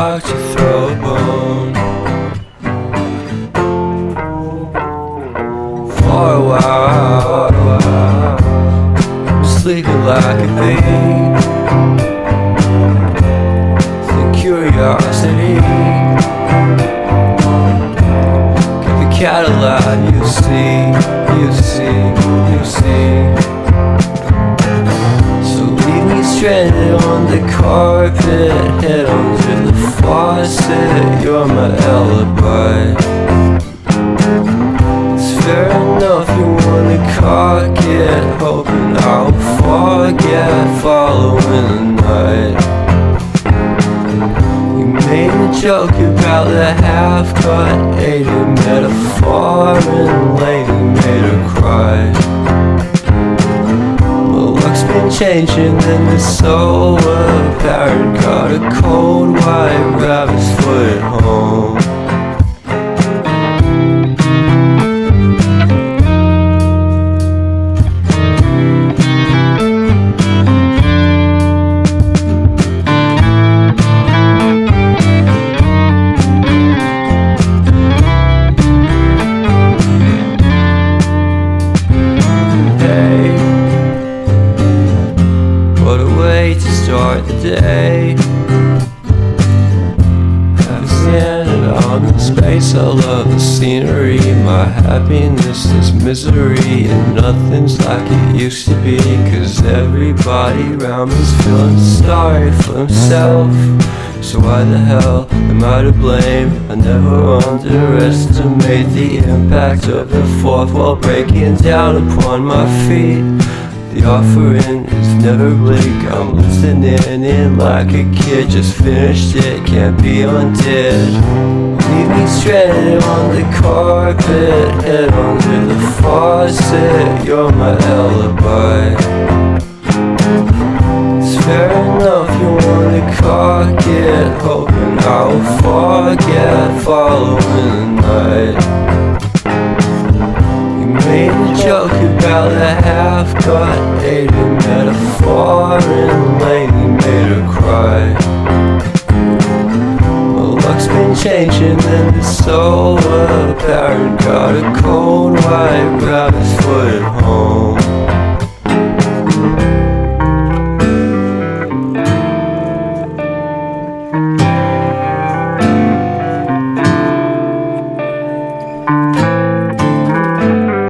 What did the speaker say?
like to throw a bone. For a while, I'm sleeping like a bee. The curiosity kept the cat alive. You see, you see, you see. So leave me stranded on the carpet, head under the faucet. You're my alibi. It's fair enough you wanna cock it, hoping I'll forget following the night. You made a joke about the half-cut, ate a metaphor and later made her cry. Luck's been changing and it's so apparent. Got a cold white rabbit's foot at home. What a way to start the day. I've standing on in space. I love the scenery. My happiness is misery, and nothing's like it used to be. Cause everybody around me's feeling sorry for himself. So why the hell am I to blame? I never underestimate the impact of the fourth wall breaking down upon my feet. The offering is never bleak. I'm listening in like a kid. Just finished it, can't be undid. Leave me stranded on the carpet, head under the faucet. You're my alibi. It's fair enough you wanna cock it, hoping I'll forget following the night. Made a joke about the half-cut, ate a metaphor and lately made her cry. Well, luck's been changing and it's so apparent. Got a cold white rabbit's foot at home.